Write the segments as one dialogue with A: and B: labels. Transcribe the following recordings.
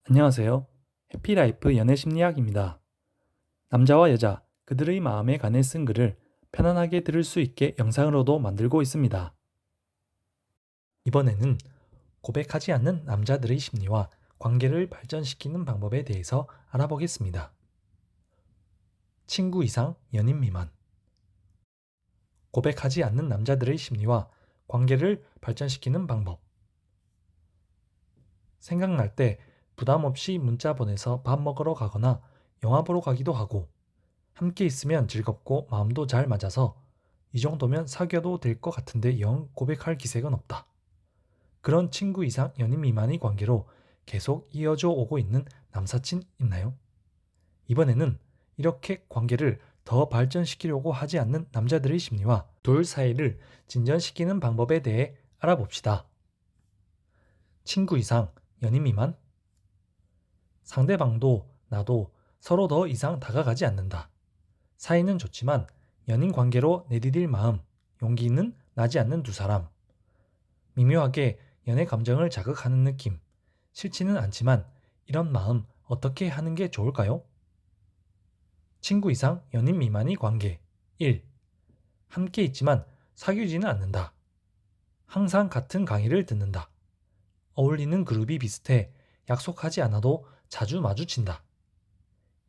A: 안녕하세요. 해피라이프 연애심리학입니다. 남자와 여자, 그들의 마음에 관해 쓴 글을 편안하게 들을 수 있게 영상으로도 만들고 있습니다. 이번에는 고백하지 않는 남자들의 심리와 관계를 발전시키는 방법에 대해서 알아보겠습니다. 친구 이상 연인 미만. 고백하지 않는 남자들의 심리와 관계를 발전시키는 방법. 생각날 때 부담 없이 문자 보내서 밥 먹으러 가거나 영화 보러 가기도 하고, 함께 있으면 즐겁고 마음도 잘 맞아서 이 정도면 사귀어도 될 것 같은데 영 고백할 기색은 없다. 그런 친구 이상 연인 미만의 관계로 계속 이어져 오고 있는 남사친 있나요? 이번에는 이렇게 관계를 더 발전시키려고 하지 않는 남자들의 심리와 둘 사이를 진전시키는 방법에 대해 알아봅시다. 친구 이상 연인 미만. 상대방도 나도 서로 더 이상 다가가지 않는다. 사이는 좋지만 연인 관계로 내디딜 마음, 용기는 나지 않는 두 사람. 미묘하게 연애 감정을 자극하는 느낌. 싫지는 않지만 이런 마음 어떻게 하는 게 좋을까요? 친구 이상 연인 미만의 관계. 1. 함께 있지만 사귀지는 않는다. 항상 같은 강의를 듣는다. 어울리는 그룹이 비슷해 약속하지 않아도 자주 마주친다.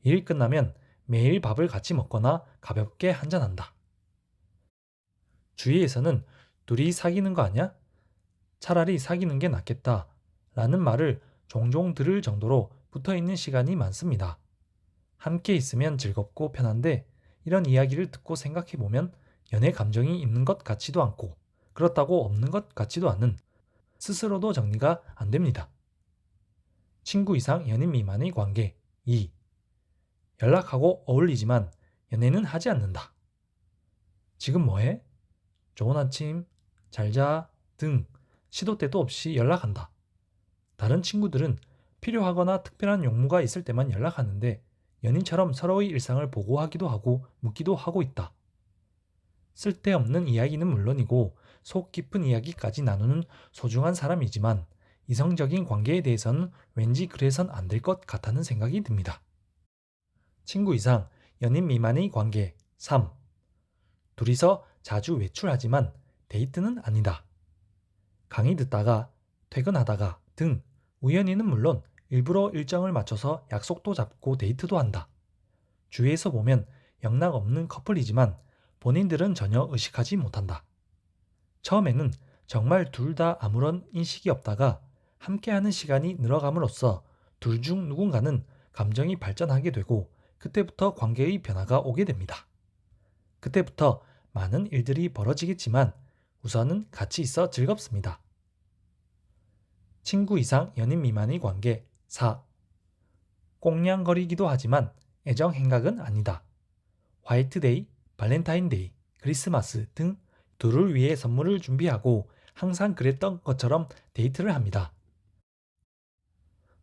A: 일 끝나면 매일 밥을 같이 먹거나 가볍게 한잔한다. 주위에서는 둘이 사귀는 거 아니야? 차라리 사귀는 게 낫겠다 라는 말을 종종 들을 정도로 붙어 있는 시간이 많습니다. 함께 있으면 즐겁고 편한데 이런 이야기를 듣고 생각해보면 연애 감정이 있는 것 같지도 않고 그렇다고 없는 것 같지도 않은, 스스로도 정리가 안 됩니다. 친구 이상 연인 미만의 관계. 2. 연락하고 어울리지만 연애는 하지 않는다. 지금 뭐해? 좋은 아침, 잘 자 등 시도 때도 없이 연락한다. 다른 친구들은 필요하거나 특별한 용무가 있을 때만 연락하는데 연인처럼 서로의 일상을 보고하기도 하고 묻기도 하고 있다. 쓸데없는 이야기는 물론이고 속 깊은 이야기까지 나누는 소중한 사람이지만 이성적인 관계에 대해서는 왠지 그래선 안 될 것 같다는 생각이 듭니다. 친구 이상 연인 미만의 관계. 3. 둘이서 자주 외출하지만 데이트는 아니다. 강의 듣다가 퇴근하다가 등 우연히는 물론 일부러 일정을 맞춰서 약속도 잡고 데이트도 한다. 주위에서 보면 영락 없는 커플이지만 본인들은 전혀 의식하지 못한다. 처음에는 정말 둘 다 아무런 인식이 없다가 함께하는 시간이 늘어감으로써 둘 중 누군가는 감정이 발전하게 되고 그때부터 관계의 변화가 오게 됩니다. 그때부터 많은 일들이 벌어지겠지만 우선은 같이 있어 즐겁습니다. 친구 이상 연인 미만의 관계. 4. 꽁냥거리기도 하지만 애정 행각은 아니다. 화이트데이, 발렌타인데이, 크리스마스 등 둘을 위해 선물을 준비하고 항상 그랬던 것처럼 데이트를 합니다.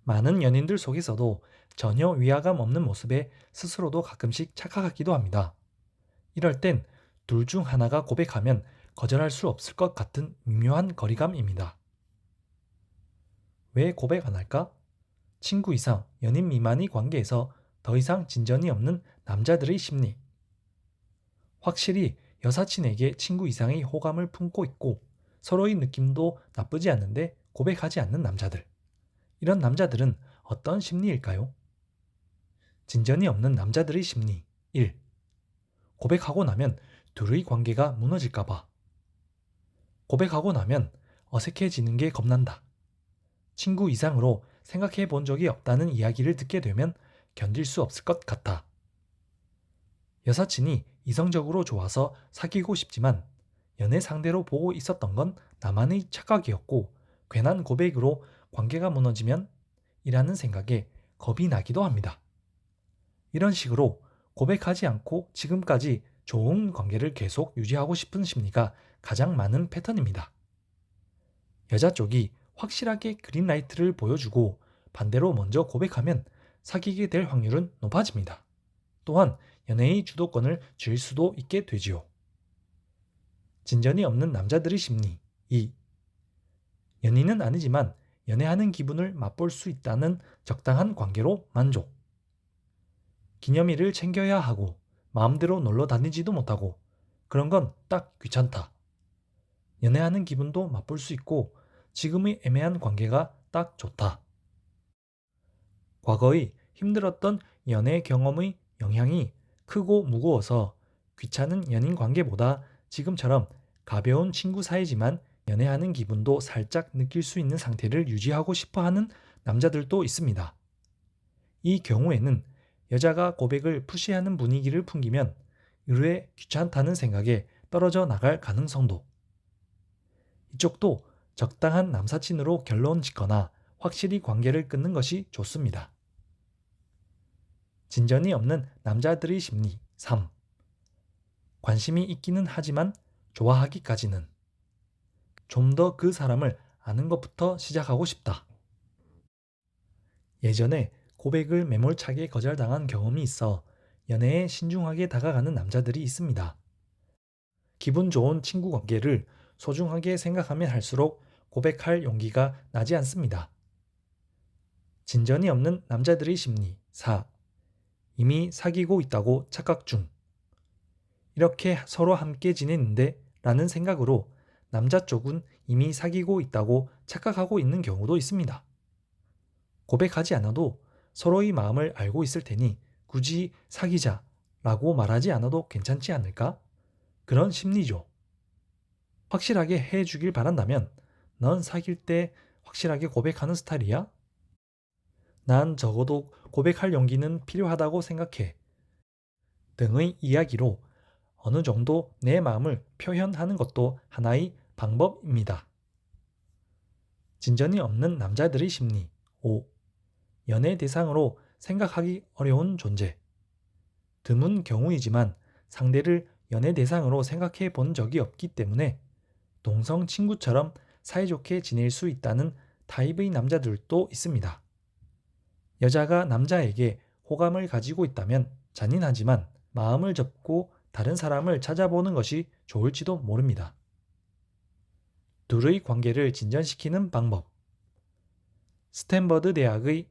A: 많은 연인들 속에서도 전혀 위화감 없는 모습에 스스로도 가끔씩 착각하기도 합니다. 이럴 땐 둘 중 하나가 고백하면 거절할 수 없을 것 같은 미묘한 거리감입니다. 왜 고백 안 할까? 친구 이상, 연인 미만의 관계에서 더 이상 진전이 없는 남자들의 심리. 확실히 여사친에게 친구 이상의 호감을 품고 있고 서로의 느낌도 나쁘지 않은데 고백하지 않는 남자들. 이런 남자들은 어떤 심리일까요? 진전이 없는 남자들의 심리. 1. 고백하고 나면 둘의 관계가 무너질까봐. 고백하고 나면 어색해지는 게 겁난다. 친구 이상으로 생각해 본 적이 없다는 이야기를 듣게 되면 견딜 수 없을 것 같아. 여사친이 이성적으로 좋아서 사귀고 싶지만 연애 상대로 보고 있었던 건 나만의 착각이었고 괜한 고백으로 관계가 무너지면 이라는 생각에 겁이 나기도 합니다. 이런 식으로 고백하지 않고 지금까지 좋은 관계를 계속 유지하고 싶은 심리가 가장 많은 패턴입니다. 여자 쪽이 확실하게 그린라이트를 보여주고 반대로 먼저 고백하면 사귀게 될 확률은 높아집니다. 또한 연애의 주도권을 쥘 수도 있게 되지요. 진전이 없는 남자들의 심리. 2. 연인은 아니지만 연애하는 기분을 맛볼 수 있다는 적당한 관계로 만족. 기념일을 챙겨야 하고 마음대로 놀러 다니지도 못하고 그런 건 딱 귀찮다. 연애하는 기분도 맛볼 수 있고 지금의 애매한 관계가 딱 좋다. 과거의 힘들었던 연애 경험의 영향이 크고 무거워서 귀찮은 연인 관계보다 지금처럼 가벼운 친구 사이지만 연애하는 기분도 살짝 느낄 수 있는 상태를 유지하고 싶어 하는 남자들도 있습니다. 이 경우에는 여자가 고백을 푸시하는 분위기를 풍기면 의뢰 귀찮다는 생각에 떨어져 나갈 가능성도. 이쪽도 적당한 남사친으로 결론 짓거나 확실히 관계를 끊는 것이 좋습니다. 진전이 없는 남자들의 심리 3. 관심이 있기는 하지만 좋아하기까지는. 좀 더 그 사람을 아는 것부터 시작하고 싶다. 예전에 고백을 매몰차게 거절당한 경험이 있어 연애에 신중하게 다가가는 남자들이 있습니다. 기분 좋은 친구 관계를 소중하게 생각하면 할수록 고백할 용기가 나지 않습니다. 진전이 없는 남자들의 심리 4. 이미 사귀고 있다고 착각 중. 이렇게 서로 함께 지내는데 라는 생각으로 남자 쪽은 이미 사귀고 있다고 착각하고 있는 경우도 있습니다. 고백하지 않아도 서로의 마음을 알고 있을 테니 굳이 사귀자 라고 말하지 않아도 괜찮지 않을까? 그런 심리죠. 확실하게 해주길 바란다면 넌 사귈 때 확실하게 고백하는 스타일이야? 난 적어도 고백할 용기는 필요하다고 생각해. 등의 이야기로 어느 정도 내 마음을 표현하는 것도 하나의 방법입니다. 진전이 없는 남자들의 심리 5. 연애 대상으로 생각하기 어려운 존재. 드문 경우이지만 상대를 연애 대상으로 생각해 본 적이 없기 때문에 동성 친구처럼 사이좋게 지낼 수 있다는 타입의 남자들도 있습니다. 여자가 남자에게 호감을 가지고 있다면 잔인하지만 마음을 접고 다른 사람을 찾아보는 것이 좋을지도 모릅니다. 둘의 관계를 진전시키는 방법. 스탠버드 대학의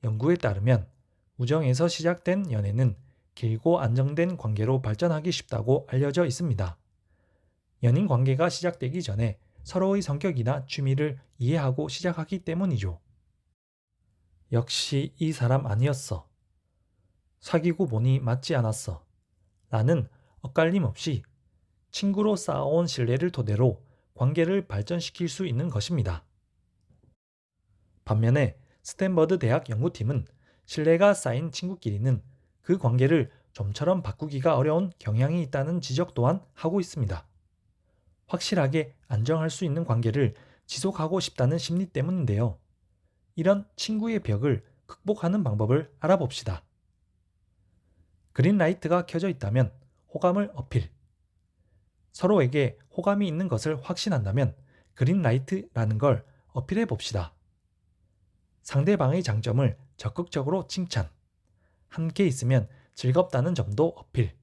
A: 연구에 따르면 우정에서 시작된 연애는 길고 안정된 관계로 발전하기 쉽다고 알려져 있습니다. 연인 관계가 시작되기 전에 서로의 성격이나 취미를 이해하고 시작하기 때문이죠. 역시 이 사람 아니었어. 사귀고 보니 맞지 않았어. 라는 엇갈림 없이 친구로 쌓아온 신뢰를 토대로 관계를 발전시킬 수 있는 것입니다. 반면에 스탠버드 대학 연구팀은 신뢰가 쌓인 친구끼리는 그 관계를 좀처럼 바꾸기가 어려운 경향이 있다는 지적 또한 하고 있습니다. 확실하게 안정할 수 있는 관계를 지속하고 싶다는 심리 때문인데요. 이런 친구의 벽을 극복하는 방법을 알아봅시다. 그린라이트가 켜져 있다면 호감을 어필. 서로에게 호감이 있는 것을 확신한다면 그린라이트라는 걸 어필해 봅시다. 상대방의 장점을 적극적으로 칭찬. 함께 있으면 즐겁다는 점도 어필.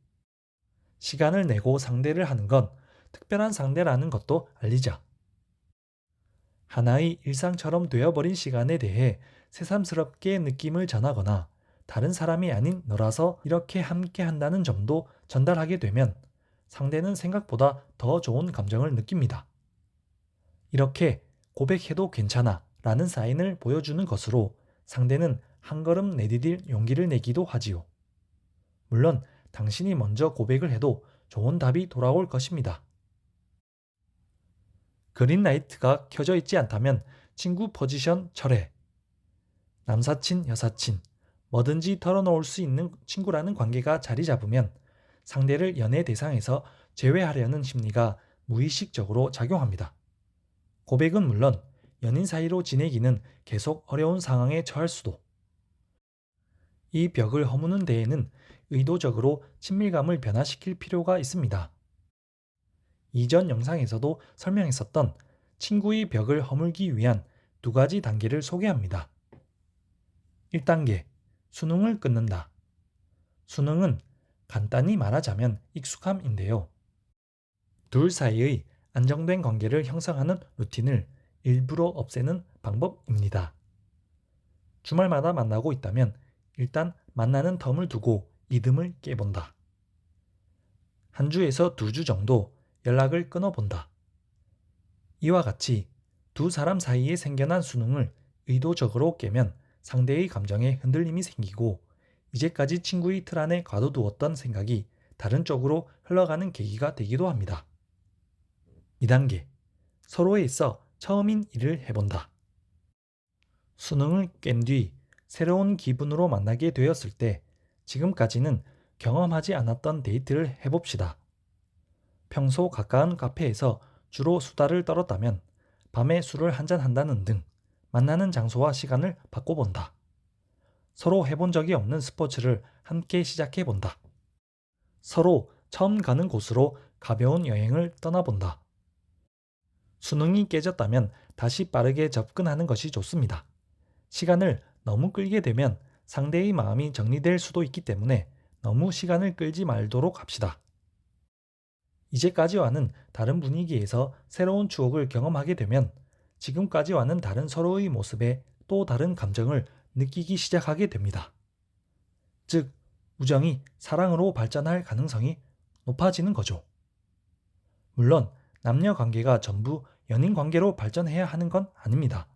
A: 시간을 내고 상대를 하는 건 특별한 상대라는 것도 알리자. 하나의 일상처럼 되어버린 시간에 대해 새삼스럽게 느낌을 전하거나 다른 사람이 아닌 너라서 이렇게 함께 한다는 점도 전달하게 되면 상대는 생각보다 더 좋은 감정을 느낍니다. 이렇게 고백해도 괜찮아 라는 사인을 보여주는 것으로 상대는 한 걸음 내디딜 용기를 내기도 하지요. 물론 당신이 먼저 고백을 해도 좋은 답이 돌아올 것입니다. 그린라이트가 켜져 있지 않다면 친구 포지션 철회. 남사친, 여사친, 뭐든지 털어놓을 수 있는 친구라는 관계가 자리 잡으면 상대를 연애 대상에서 제외하려는 심리가 무의식적으로 작용합니다. 고백은 물론 연인 사이로 지내기는 계속 어려운 상황에 처할 수도. 이 벽을 허무는 데에는 의도적으로 친밀감을 변화시킬 필요가 있습니다. 이전 영상에서도 설명했었던 친구의 벽을 허물기 위한 두 가지 단계를 소개합니다. 1단계, 수능을 끊는다. 수능은 간단히 말하자면 익숙함인데요. 둘 사이의 안정된 관계를 형성하는 루틴을 일부러 없애는 방법입니다. 주말마다 만나고 있다면 일단 만나는 텀을 두고 리듬을 깨본다. 한 주에서 2주 정도 연락을 끊어본다. 이와 같이 두 사람 사이에 생겨난 순응을 의도적으로 깨면 상대의 감정에 흔들림이 생기고 이제까지 친구의 틀 안에 가둬두었던 생각이 다른 쪽으로 흘러가는 계기가 되기도 합니다. 2단계. 서로에 있어 처음인 일을 해본다. 수능을 깬 뒤 새로운 기분으로 만나게 되었을 때 지금까지는 경험하지 않았던 데이트를 해봅시다. 평소 가까운 카페에서 주로 수다를 떨었다면 밤에 술을 한잔 한다는 등 만나는 장소와 시간을 바꿔본다. 서로 해본 적이 없는 스포츠를 함께 시작해본다. 서로 처음 가는 곳으로 가벼운 여행을 떠나본다. 수능이 깨졌다면 다시 빠르게 접근하는 것이 좋습니다. 시간을 너무 끌게 되면 상대의 마음이 정리될 수도 있기 때문에 너무 시간을 끌지 말도록 합시다. 이제까지와는 다른 분위기에서 새로운 추억을 경험하게 되면 지금까지와는 다른 서로의 모습에 또 다른 감정을 느끼기 시작하게 됩니다. 즉, 우정이 사랑으로 발전할 가능성이 높아지는 거죠. 물론 남녀 관계가 전부 연인 관계로 발전해야 하는 건 아닙니다.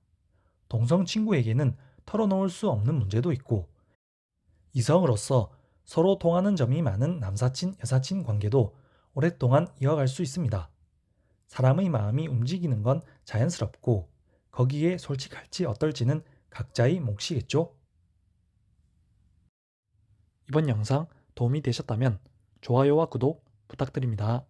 A: 동성 친구에게는 털어놓을 수 없는 문제도 있고 이성으로서 서로 통하는 점이 많은 남사친, 여사친 관계도 오랫동안 이어갈 수 있습니다. 사람의 마음이 움직이는 건 자연스럽고 거기에 솔직할지 어떨지는 각자의 몫이겠죠? 이번 영상 도움이 되셨다면 좋아요와 구독 부탁드립니다.